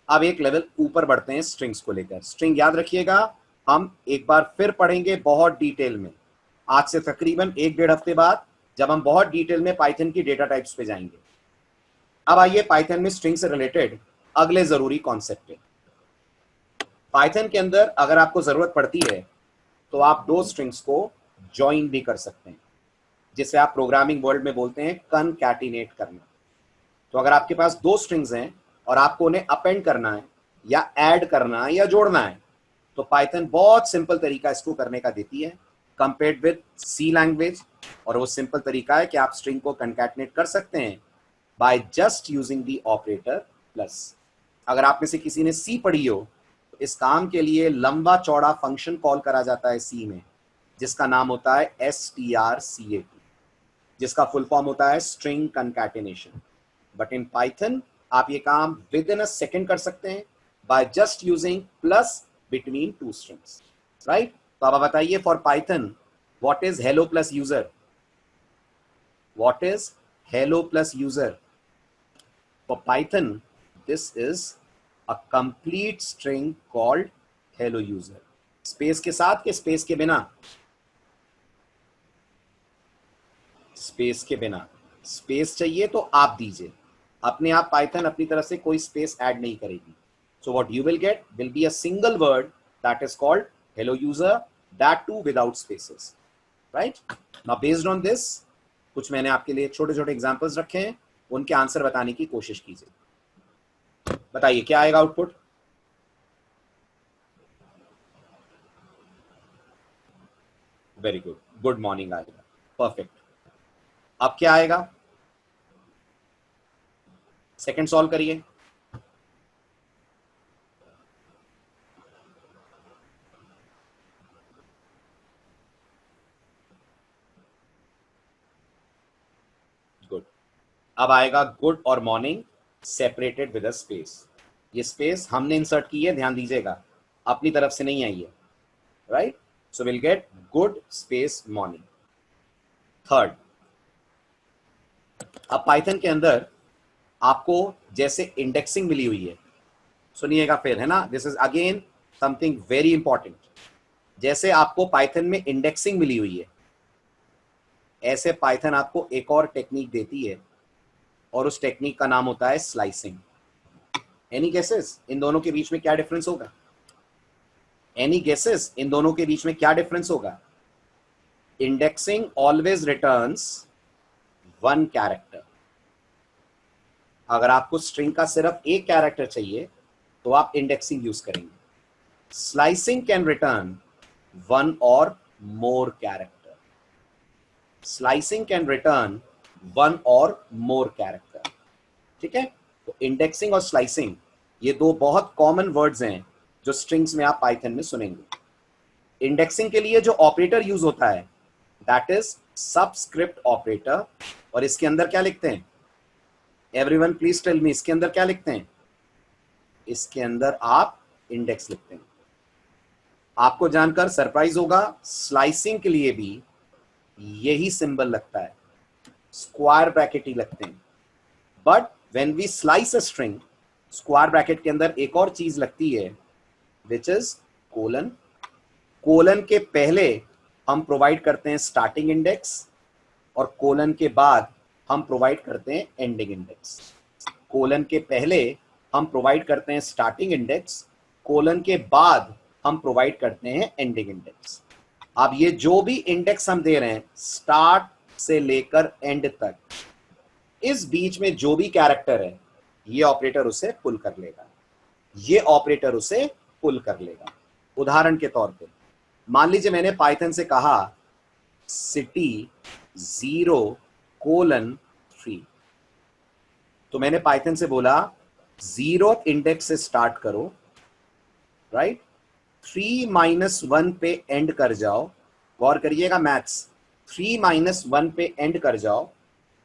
अब एक लेवल ऊपर बढ़ते हैं स्ट्रिंग्स को लेकर। स्ट्रिंग याद रखिएगा, हम एक बार फिर पढ़ेंगे बहुत डिटेल में आज से तकरीबन 1-1.5 हफ्ते बाद, जब हम बहुत डिटेल में पाइथन की डेटा टाइप्स पे जाएंगे। अब आइए पाइथन में स्ट्रिंग से रिलेटेड अगले जरूरी कॉन्सेप्ट पे। पाइथन के अंदर अगर आपको जरूरत पड़ती है तो आप दो स्ट्रिंग्स को ज्वाइन भी कर सकते हैं, जिसे आप प्रोग्रामिंग वर्ल्ड में बोलते हैं कनकैटिनेट करना। तो अगर आपके पास दो स्ट्रिंग्स हैं और आपको उन्हें अपेंड करना है या ऐड करना है या जोड़ना है, तो पाइथन बहुत सिंपल तरीका इसको करने का देती है कंपेयर्ड विद सी लैंग्वेज। और वो सिंपल तरीका है कि आप स्ट्रिंग को कनकैटिनेट कर सकते हैं by just using the operator plus. अगर आप में से किसी ने सी पढ़ी हो तो इस काम के लिए लंबा चौड़ा फंक्शन कॉल करा जाता है सी में, जिसका नाम होता है strcat, जिसका फुल फॉर्म होता है स्ट्रिंग कनकैटिनेशन। बट इन पाइथन आप ये काम विद इन अ सेकेंड कर सकते हैं by just using plus between two strings, right. तो अब बताइए for Python what is hello plus user? What is hello plus user? For Python this is a complete string called hello user. Space के साथ के space के बिना? Space के बिना। स्पेस चाहिए तो आप दीजिए, अपने आप पाइथन अपनी तरफ से कोई स्पेस ऐड नहीं करेगी। So what you will get will be a single word that is called hello user, that too without spaces, right. Now based on this कुछ मैंने आपके लिए छोटे छोटे एग्जांपल्स रखे हैं, उनके आंसर बताने की कोशिश कीजिए। बताइए क्या आएगा output? Very good, good morning आएगा, परफेक्ट। अब क्या आएगा? सेकंड सॉल्व करिए। गुड। अब आएगा गुड और morning separated with a space. ये स्पेस हमने इंसर्ट की है, ध्यान दीजिएगा, अपनी तरफ से नहीं आई है, right. So will get good space morning. Third, अब पाइथन के अंदर आपको जैसे इंडेक्सिंग मिली हुई है, सुनिएगा फिर, है ना, this is again something very important. जैसे आपको पाइथन में इंडेक्सिंग मिली हुई है, ऐसे पाइथन आपको एक और टेक्निक देती है और उस टेक्निक का नाम होता है स्लाइसिंग। एनी गेसेस इन दोनों के बीच में क्या डिफरेंस होगा? एनी गेसेस इन दोनों के बीच में क्या डिफरेंस होगा? Indexing always returns one character. अगर आपको स्ट्रिंग का सिर्फ एक कैरेक्टर चाहिए तो आप इंडेक्सिंग यूज करेंगे। स्लाइसिंग कैन रिटर्न वन और मोर character. Slicing can return one और मोर कैरेक्टर, ठीक है। तो इंडेक्सिंग और स्लाइसिंग ये दो बहुत कॉमन वर्ड्स हैं जो स्ट्रिंग्स में आप पाइथन में सुनेंगे। इंडेक्सिंग के लिए जो ऑपरेटर यूज होता है दैट इज सबस्क्रिप्ट ऑपरेटर, और इसके अंदर क्या लिखते हैं? एवरीवन प्लीज टेल मी, इसके अंदर क्या लिखते हैं? इसके अंदर आप इंडेक्स लिखते हैं। आपको जानकर सरप्राइज होगा, स्लाइसिंग के लिए भी यही सिंबल लगता है, स्क्वायर ब्रैकेट ही लगते हैं। But when we slice a string, square bracket के अंदर एक और चीज लगती है विच इज कोलन। कोलन के पहले हम प्रोवाइड करते हैं स्टार्टिंग इंडेक्स और कोलन के बाद हम प्रोवाइड करते हैं एंडिंग इंडेक्स। कोलन के पहले हम प्रोवाइड करते हैं स्टार्टिंग इंडेक्स, कोलन के बाद हम प्रोवाइड करते हैं एंडिंग इंडेक्स। अब ये जो भी इंडेक्स हम दे रहे हैं स्टार्ट से लेकर एंड तक, इस बीच में जो भी कैरेक्टर है ये ऑपरेटर उसे पुल कर लेगा, ये ऑपरेटर उसे पुल कर लेगा। उदाहरण के तौर पे मान लीजिए मैंने पाइथन से कहा सिटी 0:3, तो मैंने पाइथन से बोला 0th इंडेक्स से स्टार्ट करो, राइट, 3-1 पे एंड कर जाओ। गौर करिएगा मैथ्स, 3-1 पे एंड कर जाओ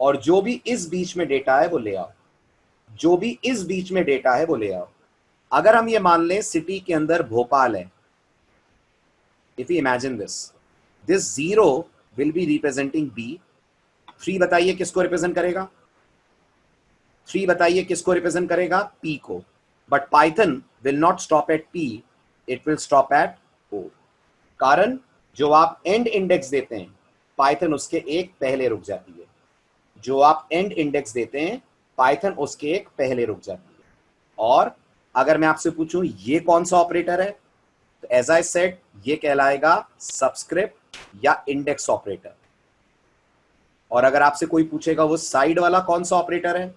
और जो भी इस बीच में डेटा है वो ले आओ, जो भी इस बीच में डेटा है वो ले आओ। अगर हम ये मान लें सिटी के अंदर भोपाल है, if you imagine this 0 will be representing B. 3 बताइए किसको रिप्रेजेंट करेगा? 3 बताइए किसको रिप्रेजेंट करेगा? पी को। But Python will not stop at P, it will stop at O। कारण जो आप एंड इंडेक्स देते हैं पाइथन उसके एक पहले रुक जाती है। जो आप एंड इंडेक्स देते हैं पाइथन उसके एक पहले रुक जाती है। और अगर मैं आपसे पूछूं ये कौन सा ऑपरेटर है, तो एज आई सेड ये कहलाएगा सबस्क्रिप्ट या इंडेक्स ऑपरेटर। और अगर आपसे कोई पूछेगा वो साइड वाला कौन सा ऑपरेटर है,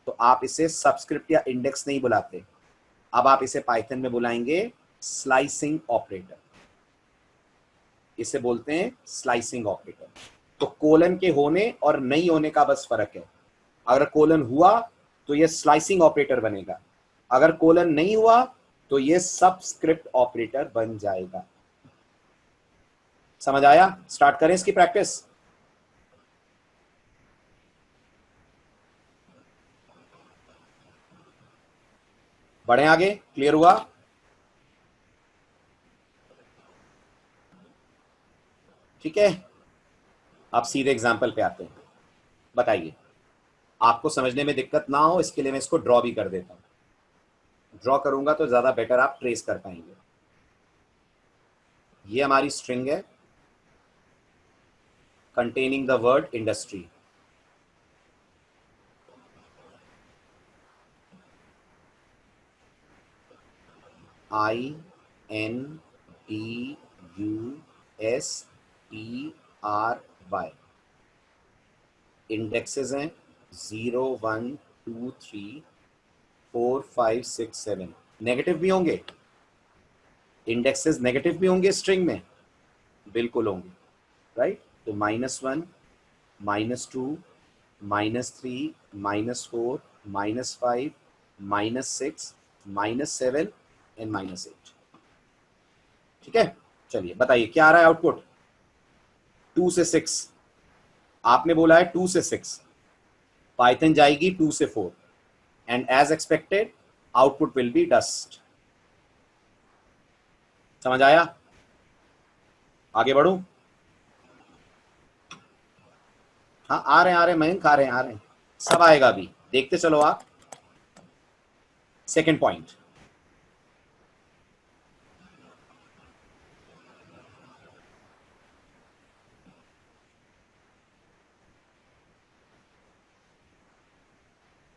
तो आप इसे सबस्क्रिप्ट या इंडेक्स नहीं बुलाते, अब आप इसे पाइथन में बुलाएंगे स्लाइसिंग ऑपरेटर। इसे बोलते हैं स्लाइसिंग ऑपरेटर। तो कोलन के होने और नहीं होने का बस फर्क है। अगर कोलन हुआ तो ये स्लाइसिंग ऑपरेटर बनेगा, अगर कोलन नहीं हुआ तो ये सबस्क्रिप्ट ऑपरेटर बन जाएगा। समझ आया? स्टार्ट करें इसकी प्रैक्टिस। बढ़े आगे, क्लियर हुआ? ठीक है, अब सीधे एग्जाम्पल पे आते हैं। बताइए, आपको समझने में दिक्कत ना हो इसके लिए मैं इसको ड्रॉ भी कर देता हूं। ड्रॉ करूंगा तो ज्यादा बेटर आप ट्रेस कर पाएंगे। ये हमारी स्ट्रिंग है containing the word industry. INDUSTRY। Indexes हैं 0 1 2 3 4 5 6 7। नेगेटिव भी होंगे, इंडेक्सेस नेगेटिव भी होंगे स्ट्रिंग में, बिल्कुल होंगे, राइट? तो -1 -2 -3 -4 -5 -6 -7 एंड -8। ठीक है, चलिए बताइए क्या आ रहा है आउटपुट। 2 से 6, आपने बोला है 2 से 6, पाइथन जाएगी 2 से 4 and as expected output will be dust. समझ आया? आगे बढ़ूं? हाँ आ रहे हैं मयंक, आ रहे हैं, सब आएगा अभी, देखते चलो आप। सेकेंड पॉइंट,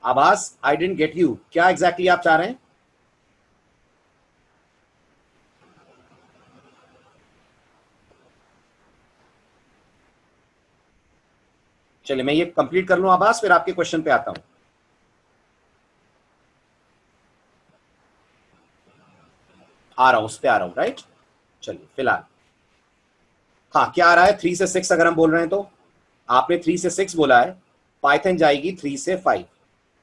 आभास आई डेंट गेट यू, क्या एग्जैक्टली आप चाह रहे हैं? चलिए मैं ये कंप्लीट कर लूं आभास, फिर आपके क्वेश्चन पे आता हूं। आ रहा हूं, उस पे आ रहा हूं, राइट? चलिए फिलहाल, हाँ क्या आ रहा है 3 से 6 अगर हम बोल रहे हैं तो आपने 3 से 6 बोला है, पाइथन जाएगी 3 से 5।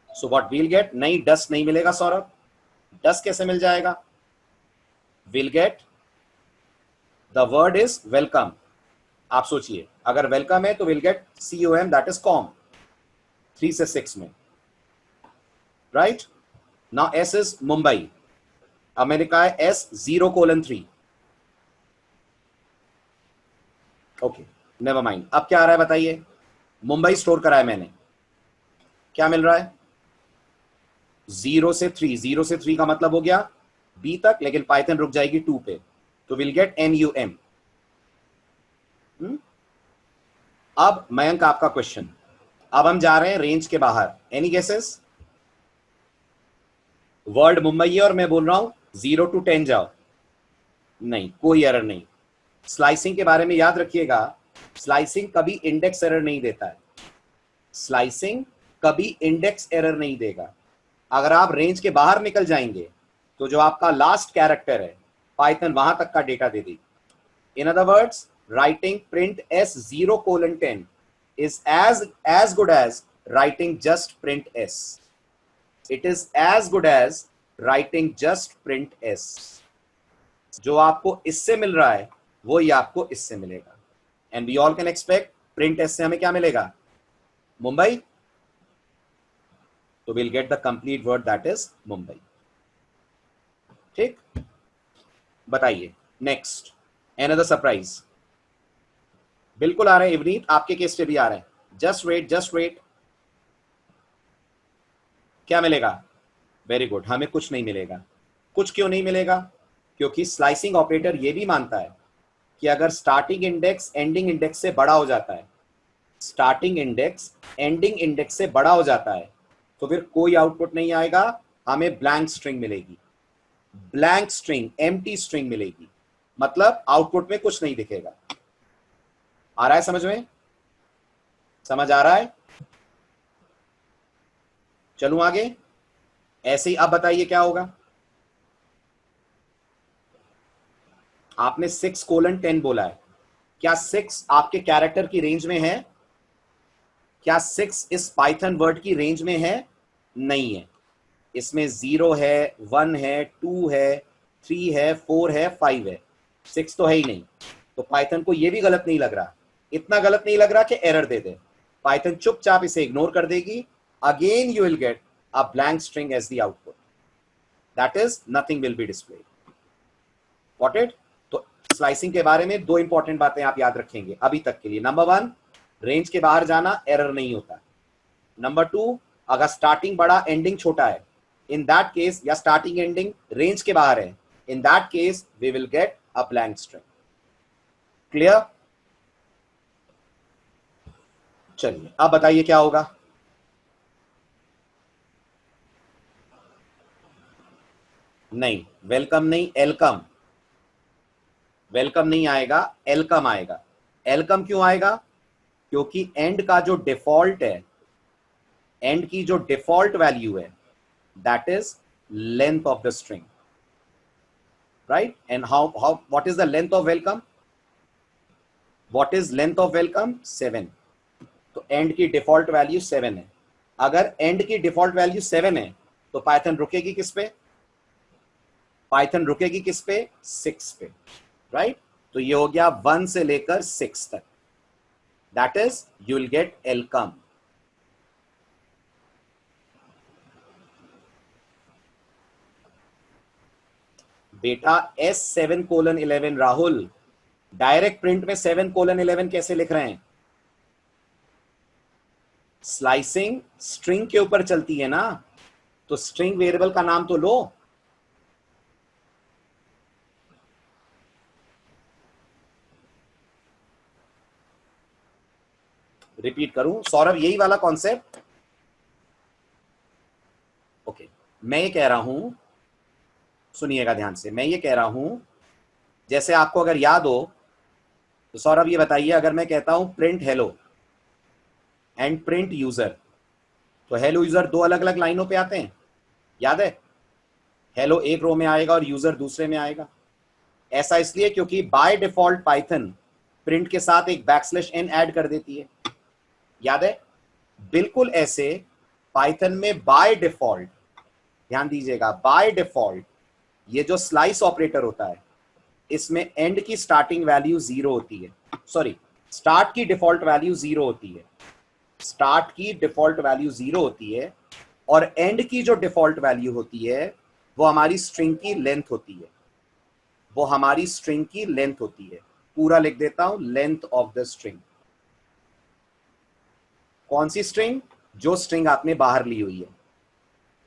सो व्हाट वील गेट, नहीं डस्ट नहीं मिलेगा सौरभ, डस्ट कैसे मिल जाएगा? Will get the word is welcome. आप सोचिए अगर वेलकम है तो will gate COM, that is com, 3 से 6 में, right? Now S is Mumbai, अब मैंने कहा है S 0:3। ओके नेवर माइंड, अब क्या आ रहा है बताइए। मुंबई स्टोर करा है मैंने, क्या मिल रहा है? 0 से 3, 0 से 3 का मतलब हो गया B तक, लेकिन पाइथन रुक जाएगी 2 पे, तो विल गेट NUM। अब मयंक आपका क्वेश्चन, अब हम जा रहे हैं रेंज के बाहर, एनी गेसेस? वर्ड मुंबई है और मैं बोल रहा हूं 0 to 10 जाओ, नहीं कोई एरर नहीं। स्लाइसिंग के बारे में याद रखिएगा, स्लाइसिंग कभी इंडेक्स एरर नहीं देता है, स्लाइसिंग कभी इंडेक्स एरर नहीं देगा। अगर आप रेंज के बाहर निकल जाएंगे तो जो आपका लास्ट कैरेक्टर है पाइथन वहां तक का डेटा दे देगी। In other words, writing print S 0:10 is as good as writing just print S. It is as good as writing just print S. जो आपको इससे मिल रहा है वो ही आपको इससे मिलेगा, and we all can expect print S से हमें क्या मिलेगा? मुंबई। तो will get the complete word that is Mumbai. ठीक, बताइए नेक्स्ट, एनदर सरप्राइज। बिल्कुल आ रहे हैं इवनीत, आपके केस पे भी आ रहे हैं। जस्ट वेट, जस्ट वेट, क्या मिलेगा? वेरी गुड, हमें कुछ नहीं मिलेगा। कुछ क्यों नहीं मिलेगा? क्योंकि स्लाइसिंग ऑपरेटर ये भी मानता है कि अगर स्टार्टिंग इंडेक्स एंडिंग इंडेक्स से बड़ा हो जाता है, स्टार्टिंग इंडेक्स एंडिंग इंडेक्स से बड़ा हो जाता है, तो फिर कोई आउटपुट नहीं आएगा, हमें ब्लैंक स्ट्रिंग मिलेगी। ब्लैंक स्ट्रिंग, एम्प्टी स्ट्रिंग मिलेगी, मतलब आउटपुट में कुछ नहीं दिखेगा। आ रहा है समझ में? समझ आ रहा है? चलूं आगे? ऐसे ही अब बताइए क्या होगा। आपने 6:10 बोला है, क्या 6 आपके कैरेक्टर की रेंज में है? क्या 6 इस पाइथन वर्ड की रेंज में है? नहीं है। इसमें 0 है, 1 है, 2 है, 3 है, 4 है, 5 है, 6 तो है ही नहीं। तो पाइथन को यह भी गलत नहीं लग रहा, इतना गलत नहीं लग रहा कि एरर दे दे। पाइथन चुपचाप इसे इग्नोर कर देगी। Again you will get a blank string as the output, that is nothing will be displayed. Got it? तो स्लाइसिंग के बारे में दो इंपॉर्टेंट बातें आप याद रखेंगे अभी तक के लिए। नंबर 1, रेंज के बाहर जाना एरर नहीं होता। नंबर 2, अगर स्टार्टिंग बड़ा एंडिंग छोटा है, इन दैट केस, या स्टार्टिंग एंडिंग रेंज के बाहर है, in that case we will get a blank string. Clear? चलिए अब बताइए क्या होगा। नहीं, वेलकम नहीं, एलकम। वेलकम नहीं आएगा, एलकम आएगा। एलकम क्यों आएगा? क्योंकि एंड का जो डिफॉल्ट है, एंड की जो डिफॉल्ट वैल्यू है, that is length of the string, right? And how what is the length of welcome? What is length of welcome? 7। तो एंड की डिफॉल्ट वैल्यू 7 है। अगर एंड की डिफॉल्ट वैल्यू 7 है, तो पाइथन रुकेगी किस पे? पाइथन रुकेगी किस पे? 6 पे, राइट? तो ये हो गया 1 से लेकर 6 तक, that is you will gate Alkem. बेटा S7:11 राहुल, डायरेक्ट प्रिंट में 7:11 कैसे लिख रहे हैं? स्लाइसिंग स्ट्रिंग के ऊपर चलती है ना, तो स्ट्रिंग वेरिएबल का नाम तो लो। रिपीट करूं सौरभ, यही वाला कॉन्सेप्ट। ओके, मैं ये कह रहा हूं, सुनिएगा ध्यान से, मैं ये कह रहा हूं, जैसे आपको अगर याद हो तो सौरभ ये बताइए, अगर मैं कहता हूं print hello and print user, तो हेलो यूजर दो अलग अलग लाइनों पे आते हैं, याद है? हेलो एक रो में आएगा और यूजर दूसरे में आएगा। ऐसा इसलिए क्योंकि बाय डिफॉल्ट पाइथन प्रिंट के साथ एक बैकस्लैश n ऐड कर देती है, याद है? बिल्कुल ऐसे पाइथन में बाय डिफॉल्ट, ध्यान दीजिएगा, बाय डिफॉल्ट ये जो स्लाइस ऑपरेटर होता है, इसमें एंड की स्टार्टिंग वैल्यू 0 होती है, सॉरी, स्टार्ट की डिफॉल्ट वैल्यू 0 होती है, स्टार्ट की डिफॉल्ट वैल्यू 0 होती है, और एंड की जो डिफॉल्ट वैल्यू होती है वो हमारी स्ट्रिंग की लेंथ होती है, वो हमारी स्ट्रिंग की लेंथ होती है। पूरा लिख देता हूं, लेंथ ऑफ द स्ट्रिंग। कौन सी स्ट्रिंग? जो स्ट्रिंग आपने बाहर ली हुई है।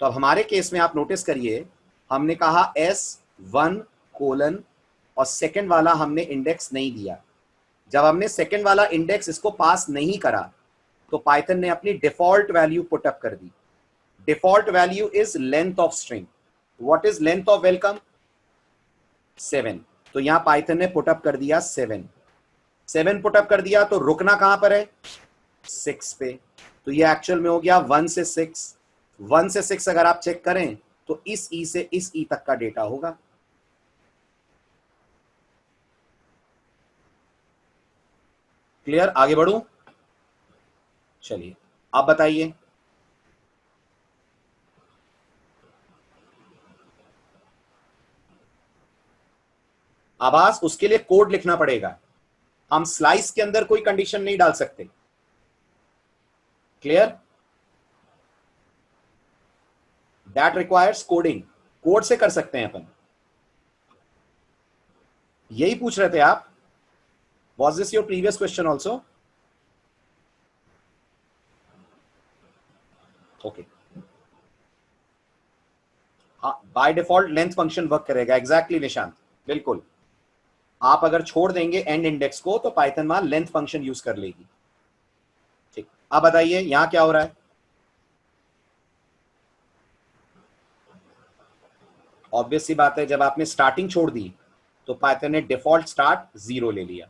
तो अब हमारे केस में आप नोटिस करिए, हमने कहा S1 और सेकंड वाला हमने इंडेक्स नहीं दिया। जब हमने सेकंड वाला इंडेक्स इसको पास नहीं करा, तो पाइथन ने अपनी डिफॉल्ट वैल्यू पुट अप कर दी। Default value is length of string. What is length of welcome? 7। तो यहां पाइथन ने पुट अप कर दिया 7। 7 पुट अप कर दिया, तो रुकना कहां पर है? 6 पे। तो ये एक्चुअल में हो गया 1 से 6। 1 से 6 अगर आप चेक करें तो इस ई से इस ई तक का डेटा होगा। क्लियर? आगे बढ़ूं? चलिए आप बताइए। आवाज, उसके लिए कोड लिखना पड़ेगा। हम स्लाइस के अंदर कोई कंडीशन नहीं डाल सकते। Clear? That requires coding. Code से कर सकते हैं अपन। यही पूछ रहे थे आप? Was this your previous question also? Okay, by default length function work करेगा। एग्जैक्टली निशांत, बिल्कुल। आप अगर छोड़ देंगे एंड इंडेक्स को तो पाइथन वहां लेंथ फंक्शन यूज कर लेगी। ठीक, अब बताइए यहां क्या हो रहा है। ऑब्वियस सी बात है, जब आपने स्टार्टिंग छोड़ दी तो पाइथन ने डिफॉल्ट स्टार्ट 0 ले लिया,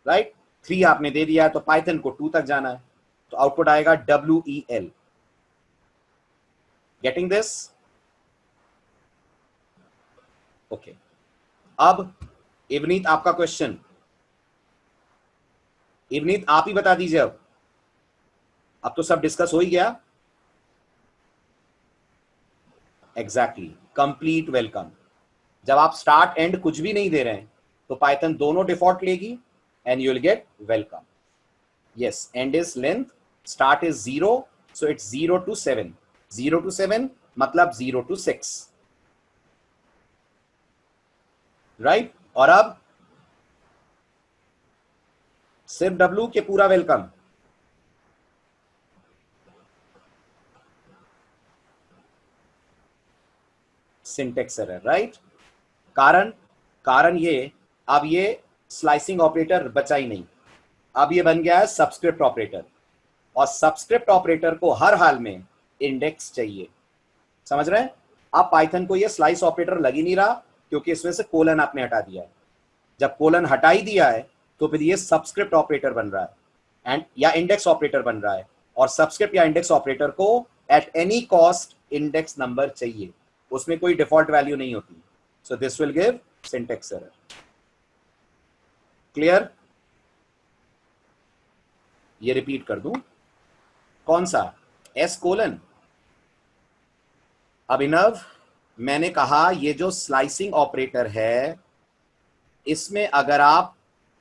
राइट। 3 आपने दे दिया तो पाइथन को 2 तक जाना है, तो आउटपुट आएगा WEL। Getting this? ओके। अब इवनीत आपका क्वेश्चन, इवनीत आप ही बता दीजिए। अब तो सब डिस्कस हो ही गया। Exactly, complete welcome. जब आप स्टार्ट एंड कुछ भी नहीं दे रहे हैं तो पाइथन दोनों डिफॉल्ट लेगी and you will gate welcome. Yes, and is length, start is 0, so it's 0 to 7। 0 to 7 मतलब 0 to 6, राइट। और अब सिर्फ W के पूरा वेलकम। Syntax error, right. कारण कारण ये, अब ये स्लाइसिंग ऑपरेटर बचा ही नहीं, अब ये बन गया है सबस्क्रिप्ट ऑपरेटर, और सबस्क्रिप्ट ऑपरेटर को हर हाल में इंडेक्स चाहिए। समझ रहे हैं? अब पाइथन को ये स्लाइस ऑपरेटर लग ही नहीं रहा, क्योंकि इसमें से कोलन आपने हटा दिया है। जब कोलन हटा ही दिया है तो फिर ये सबस्क्रिप्ट ऑपरेटर बन रहा है एंड या इंडेक्स ऑपरेटर बन रहा है, और सबस्क्रिप्ट या इंडेक्स ऑपरेटर को at any cost index number चाहिए, उसमें कोई डिफॉल्ट वैल्यू नहीं होती। So this will give syntax error. Clear? ये रिपीट कर दूं, कौन सा? S colon. अभिनव, मैंने कहा ये जो स्लाइसिंग ऑपरेटर है, इसमें अगर आप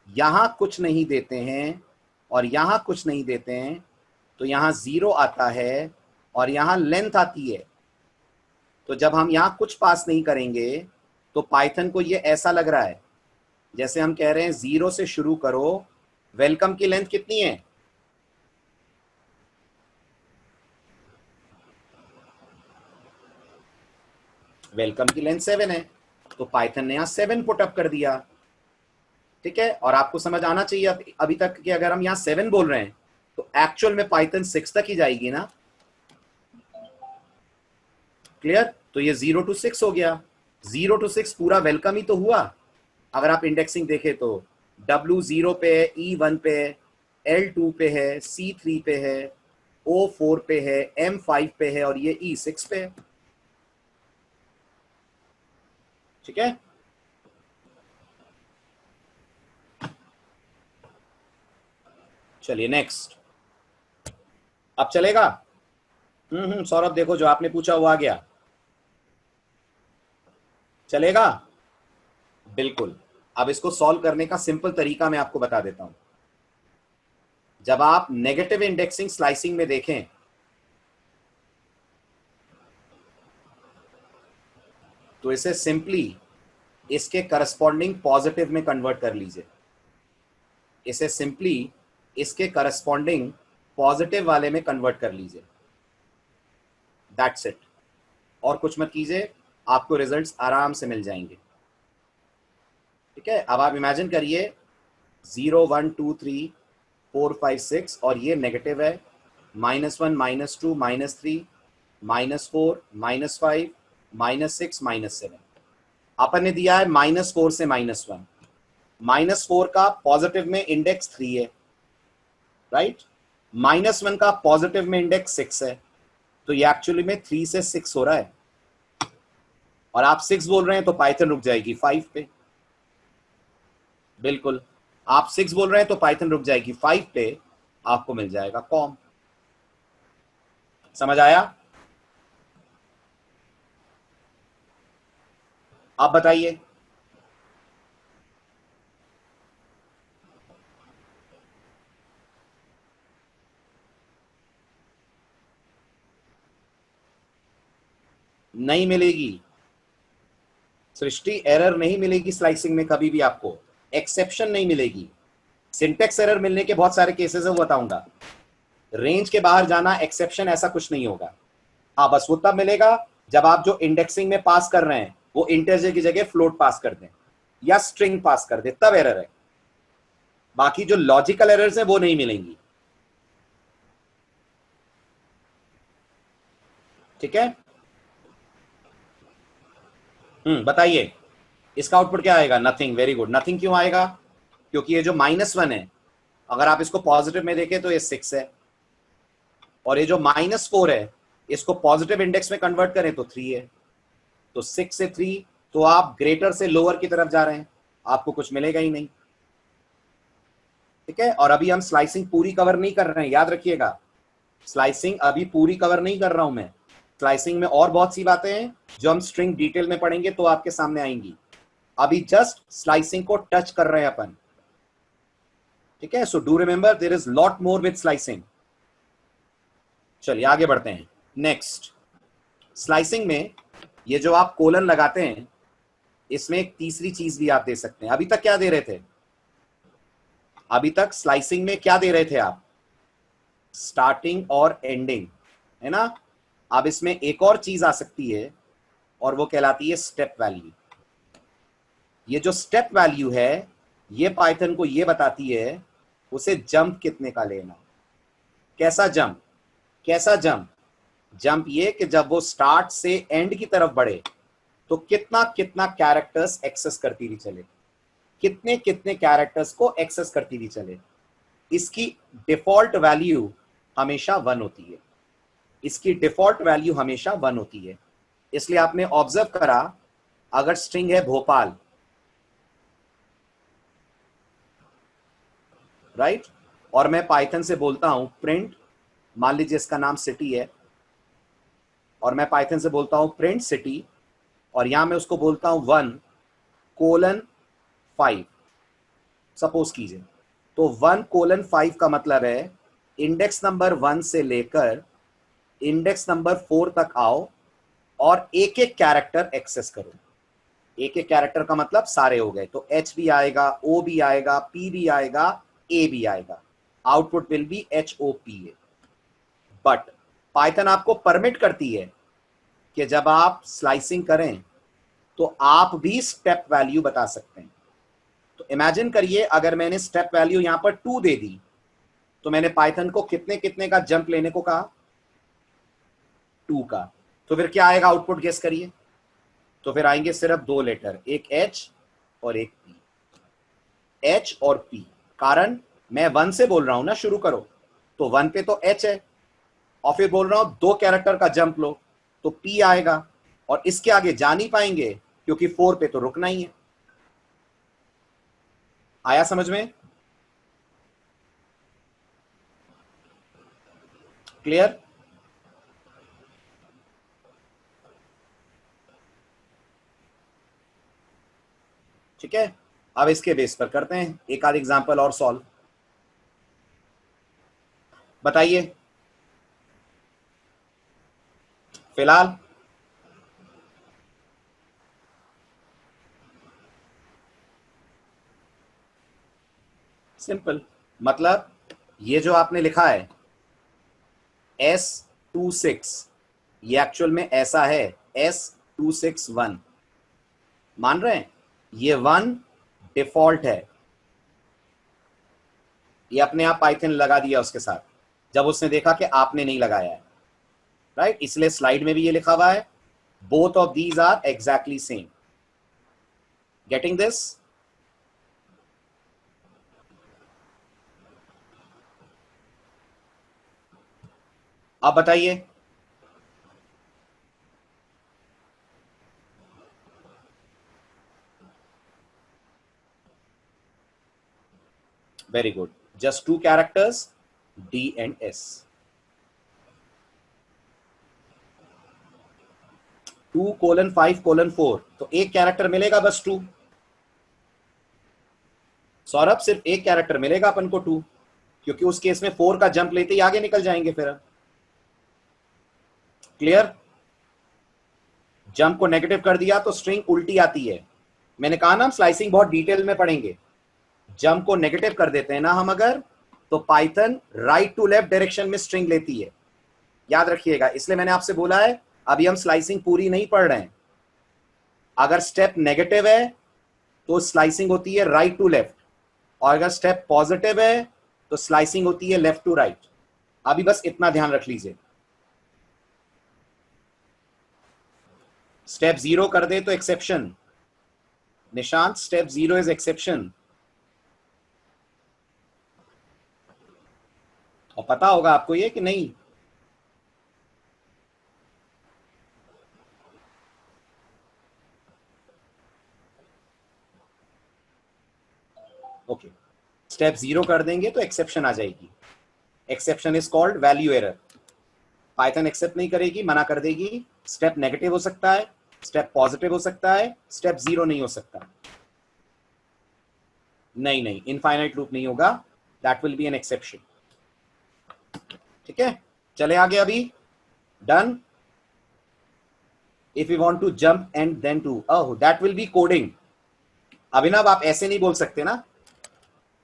यहां कुछ नहीं देते हैं और यहां कुछ नहीं देते हैं तो यहां 0 आता है और यहां लेंथ आती है। तो जब हम यहां कुछ पास नहीं करेंगे तो पाइथन को ये ऐसा लग रहा है जैसे हम कह रहे हैं 0 से शुरू करो, वेलकम की लेंथ कितनी है? वेलकम की लेंथ 7 है, तो पाइथन ने यहां 7 पुट अप कर दिया। ठीक है, और आपको समझ आना चाहिए अभी तक कि अगर हम यहां 7 बोल रहे हैं तो एक्चुअल में पाइथन 6 तक ही जाएगी ना। क्लियर? तो ये 0 to 6 हो गया। 0 to 6 पूरा वेलकम ही तो हुआ। अगर आप इंडेक्सिंग देखें तो W0 पे है, E1 पे है, L2 पे है, C3 पे है, O4 पे है, M5 पे है और ये E6 पे है। ठीक है, चलिए नेक्स्ट। अब चलेगा? सौरभ देखो, जो आपने पूछा वो आ गया। चलेगा? बिल्कुल। अब इसको सॉल्व करने का सिंपल तरीका मैं आपको बता देता हूं। जब आप नेगेटिव इंडेक्सिंग स्लाइसिंग में देखें तो इसे सिंपली इसके करस्पॉन्डिंग पॉजिटिव में कन्वर्ट कर लीजिए। इसे सिंपली इसके करस्पॉन्डिंग पॉजिटिव वाले में कन्वर्ट कर लीजिए। दैट्स इट, और कुछ मत कीजिए, आपको रिजल्ट्स आराम से मिल जाएंगे। ठीक है, अब आप इमेजिन करिए 0 1 2 3 4 5 6 और ये नेगेटिव है, -1 -2 -3 -4 -5 -6 -7। अपन ने दिया है -4 से -1। -4 का पॉजिटिव में इंडेक्स 3 है, राइट। -1 का पॉजिटिव में इंडेक्स 6 है, तो ये एक्चुअली में 3 से 6 हो रहा है। और आप 6 बोल रहे हैं तो पाइथन रुक जाएगी 5 पे। बिल्कुल, आप 6 बोल रहे हैं तो पाइथन रुक जाएगी 5 पे, आपको मिल जाएगा कॉम। समझ आया? आप बताइए। नहीं मिलेगी सृष्टि, एरर नहीं मिलेगी स्लाइसिंग में कभी भी, आपको एक्सेप्शन नहीं मिलेगी। सिंटेक्स एरर मिलने के बहुत सारे केसेस है, वो बताऊंगा। रेंज के बाहर जाना, एक्सेप्शन, ऐसा कुछ नहीं होगा। हाँ, बस वो तब मिलेगा जब आप जो इंडेक्सिंग में पास कर रहे हैं वो इंटीजर की जगह फ्लोट पास कर दें या स्ट्रिंग पास कर दे, तब एरर है। बाकी जो लॉजिकल एरर्स हैं वो नहीं मिलेंगी। ठीक है, बताइए इसका आउटपुट क्या आएगा? नथिंग। Very good. नथिंग क्यों आएगा? क्योंकि ये जो -1 है, अगर आप इसको पॉजिटिव में देखें तो ये 6 है, और ये जो -4 है इसको पॉजिटिव इंडेक्स में कन्वर्ट करें तो 3 है। तो 6 से 3, तो आप ग्रेटर से लोअर की तरफ जा रहे हैं, आपको कुछ मिलेगा ही नहीं। ठीक है, और अभी हम स्लाइसिंग पूरी कवर नहीं कर रहे हैं, याद रखिएगा। स्लाइसिंग अभी पूरी कवर नहीं कर रहा हूं मैं। स्लाइसिंग में और बहुत सी बातें हैं जो हम स्ट्रिंग डिटेल में पढ़ेंगे तो आपके सामने आएंगी। अभी जस्ट स्लाइसिंग को टच कर रहे हैं अपन। ठीक है, so do remember there is lot more with slicing. चलिए आगे बढ़ते हैं। नेक्स्ट, स्लाइसिंग में ये जो आप कोलन लगाते हैं, इसमें एक तीसरी चीज भी आप दे सकते हैं। अभी तक क्या दे रहे थे? अभी तक स्लाइसिंग में क्या दे रहे थे आप? स्टार्टिंग और एंडिंग, है ना? अब इसमें एक और चीज आ सकती है और वो कहलाती है स्टेप वैल्यू। ये जो स्टेप वैल्यू है ये पाइथन को ये बताती है उसे जंप कितने का लेना। कैसा जंप? कैसा जंप? जंप ये कि जब वो स्टार्ट से एंड की तरफ बढ़े तो कितना कितना कैरेक्टर्स एक्सेस करती हुई चले, कितने कितने कैरेक्टर्स को एक्सेस करती हुई चले। इसकी डिफॉल्ट वैल्यू हमेशा 1 होती है। इसकी डिफॉल्ट वैल्यू हमेशा 1 होती है। इसलिए आपने ऑब्जर्व करा, अगर स्ट्रिंग है भोपाल, राइट, और मैं पाइथन से बोलता हूं प्रिंट, मान लीजिए इसका नाम सिटी है, और मैं पाइथन से बोलता हूं प्रिंट सिटी, और यहां मैं उसको बोलता हूं 1:5 सपोज कीजिए। तो 1:5 का मतलब है इंडेक्स नंबर 1 से लेकर इंडेक्स नंबर 4 तक आओ और एक एक कैरेक्टर एक्सेस करो। एक एक कैरेक्टर का मतलब सारे हो गए, तो H भी आएगा, O भी आएगा, P भी आएगा, A भी आएगा। Output will B HOPA। But Python आपको परमिट करती है कि जब आप स्लाइसिंग करें तो आप भी स्टेप वैल्यू बता सकते हैं। तो इमेजिन करिए अगर मैंने स्टेप वैल्यू यहां पर 2 दे दी, तो मैंने पाइथन को कितने कितने का जंप लेने को कहा? 2 का। तो फिर क्या आएगा आउटपुट, गेस करिए। तो फिर आएंगे सिर्फ 2 लेटर, एक H और एक P। H और P, कारण मैं 1 से बोल रहा हूं ना, शुरू करो, तो 1 पे तो H है, और फिर बोल रहा हूं 2 कैरेक्टर का जंप लो तो P आएगा, और इसके आगे जा नहीं पाएंगे क्योंकि 4 पे तो रुकना ही है। आया समझ में? क्लियर? ठीक है, अब इसके बेस पर करते हैं एक आध एग्जांपल और सॉल्व। बताइए फिलहाल। सिंपल, मतलब ये जो आपने लिखा है S26, ये एक्चुअल में ऐसा है S261। मान रहे हैं? ये 1 डिफॉल्ट है, ये अपने आप पाइथन लगा दिया उसके साथ जब उसने देखा कि आपने नहीं लगाया है, राइट। इसलिए स्लाइड में भी ये लिखा हुआ है both of these are exactly same. Getting this? अब बताइए very good, just 2 characters D and S। 2:5:4, तो एक कैरेक्टर मिलेगा बस 2। सौरभ सिर्फ एक कैरेक्टर मिलेगा अपन को 2, क्योंकि उस केस में 4 का जंप लेते ही आगे निकल जाएंगे फिर। क्लियर? जंप को नेगेटिव कर दिया तो स्ट्रिंग उल्टी आती है। मैंने कहा ना हम स्लाइसिंग बहुत डिटेल में पढ़ेंगे। जंप को नेगेटिव कर देते हैं ना हम अगर, तो Python right to left direction में स्ट्रिंग लेती है, याद रखिएगा। इसलिए मैंने आपसे बोला है अभी हम स्लाइसिंग पूरी नहीं पढ़ रहे हैं। अगर स्टेप नेगेटिव है तो स्लाइसिंग होती है राइट टू लेफ्ट, और अगर स्टेप पॉजिटिव है तो स्लाइसिंग होती है लेफ्ट टू राइट। अभी बस इतना ध्यान रख लीजिए। स्टेप 0 कर दे तो exception. Nishant, step 0 is exception. और पता होगा आपको ये कि नहीं? ओके, स्टेप 0 कर देंगे तो एक्सेप्शन आ जाएगी। Exception is called value error. Python accept नहीं करेगी, मना कर देगी। स्टेप नेगेटिव हो सकता है, स्टेप पॉजिटिव हो सकता है, स्टेप 0 नहीं हो सकता। नहीं नहीं, इनफाइनाइट लूप नहीं होगा, that will be an exception. ठीक है, चले आगे। अभी done. If you want to jump and then to, oh that will be coding. Abhinav, आप ऐसे नहीं बोल सकते ना।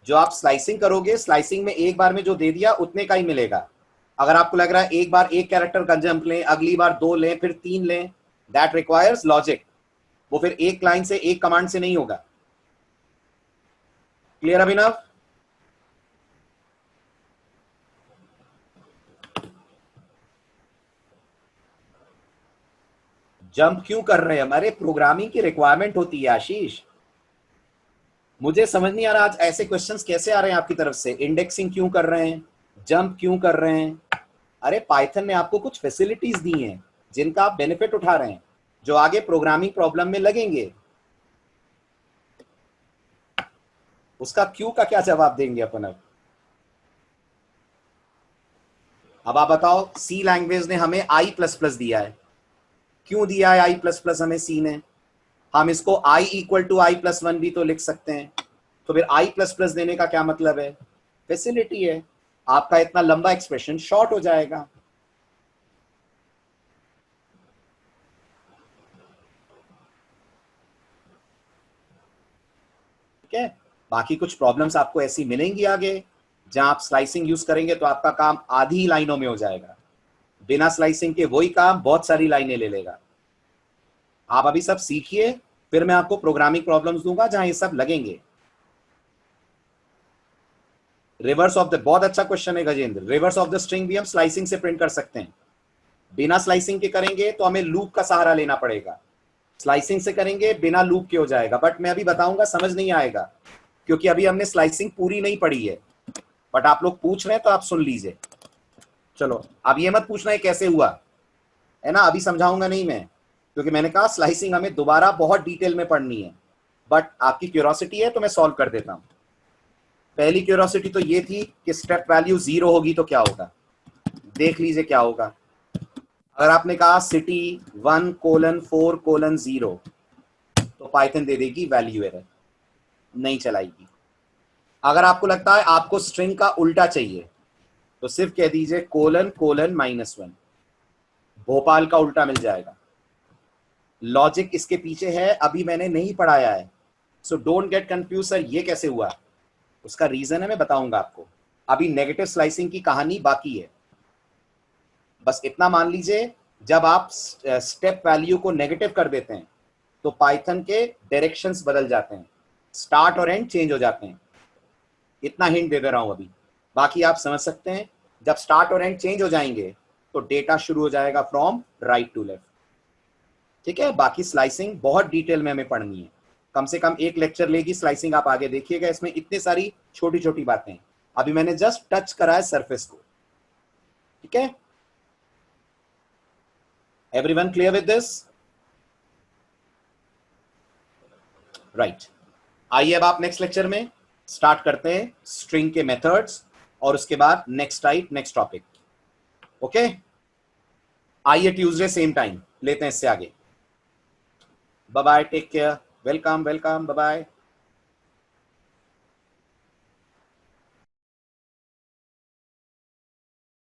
जो आप स्लाइसिंग करोगे, स्लाइसिंग में एक बार में जो दे दिया उतने का ही मिलेगा। अगर आपको लग रहा है एक बार एक कैरेक्टर का जंप लें, अगली बार 2 लें, फिर 3 लें, दैट रिक्वायर्स लॉजिक। वो फिर एक लाइन से, एक कमांड से नहीं होगा। क्लियर अभिनव? जंप क्यों कर रहे हैं? हमारे प्रोग्रामिंग की रिक्वायरमेंट होती है आशीष। मुझे समझ नहीं आ रहा आज ऐसे क्वेश्चंस कैसे आ रहे हैं आपकी तरफ से। इंडेक्सिंग क्यों कर रहे हैं, जंप क्यों कर रहे हैं? अरे पाइथन ने आपको कुछ फैसिलिटीज दी हैं जिनका आप बेनिफिट उठा रहे हैं, जो आगे प्रोग्रामिंग प्रॉब्लम में लगेंगे। उसका क्यों का क्या जवाब देंगे अपन अब आप बताओ। सी लैंग्वेज ने हमें आई प्लस प्लस दिया है। क्यों दिया है आई प्लस प्लस हमें सी ने? हम इसको I equal to I plus 1 भी तो लिख सकते हैं। तो फिर आई प्लस प्लस देने का क्या मतलब है? फैसिलिटी है। आपका इतना लंबा एक्सप्रेशन शॉर्ट हो जाएगा। ठीक है, बाकी कुछ प्रॉब्लम्स आपको ऐसी मिलेंगी आगे जहां आप स्लाइसिंग यूज करेंगे तो आपका काम आधी लाइनों में हो जाएगा। बिना स्लाइसिंग के वही काम बहुत सारी लाइनें ले लेगा। आप अभी सब सीखिए, फिर मैं आपको प्रोग्रामिंग प्रॉब्लम्स दूंगा जहां ये सब लगेंगे। रिवर्स ऑफ द, बहुत अच्छा क्वेश्चन है Gajendra. Reverse of the string भी हम स्लाइसिंग से प्रिंट कर सकते हैं। बिना स्लाइसिंग के करेंगे तो हमें लूप का सहारा लेना पड़ेगा। स्लाइसिंग से करेंगे बिना लूप के हो जाएगा। बट मैं अभी बताऊंगा, समझ नहीं आएगा क्योंकि अभी हमने स्लाइसिंग पूरी नहीं पढ़ी है। बट आप लोग पूछ रहे हैं तो आप सुन लीजिए। चलो, अब ये मत पूछना है कैसे हुआ, है ना, अभी समझाऊंगा नहीं मैं, क्योंकि मैंने कहा स्लाइसिंग हमें दोबारा बहुत डिटेल में पढ़नी है। बट आपकी क्यूरोसिटी है तो मैं सॉल्व कर देता हूं। पहली क्यूरोसिटी तो ये थी कि स्टेप वैल्यू 0 होगी तो क्या होगा। देख लीजिए क्या होगा। अगर आपने कहा सिटी 1:4:0 तो पाइथन दे देगी वैल्यू एरर, नहीं चलाएगी। अगर आपको लगता है आपको स्ट्रिंग का उल्टा चाहिए तो सिर्फ कह दीजिए ::-1, भोपाल का उल्टा मिल जाएगा। लॉजिक इसके पीछे है, अभी मैंने नहीं पढ़ाया है, so don't get confuse. Sir ये कैसे हुआ? उसका रीजन है, मैं बताऊंगा आपको। अभी नेगेटिव स्लाइसिंग की कहानी बाकी है। बस इतना मान लीजिए, जब आप स्टेप वैल्यू को नेगेटिव कर देते हैं तो पाइथन के डायरेक्शंस बदल जाते हैं, स्टार्ट और एंड चेंज हो जाते हैं। इतना हिंट दे दे रहा हूं अभी, बाकी आप समझ सकते हैं। जब स्टार्ट और एंड चेंज हो जाएंगे तो डेटा शुरू हो जाएगा फ्रॉम राइट टू लेफ्ट। ठीक है, बाकी स्लाइसिंग बहुत डिटेल में हमें पढ़नी है, कम से कम एक लेक्चर लेगी स्लाइसिंग। आप आगे देखिएगा, इसमें इतनी सारी छोटी छोटी बातें। अभी मैंने जस्ट टच करा है सरफेस को। ठीक है, everyone clear with this? Right, आइए अब आप नेक्स्ट लेक्चर में स्टार्ट करते हैं स्ट्रिंग के मेथड्स, और उसके बाद next type, next topic. Okay, आइए ट्यूसडे सेम टाइम लेते हैं इससे आगे। Bye bye, take care, welcome welcome, bye bye.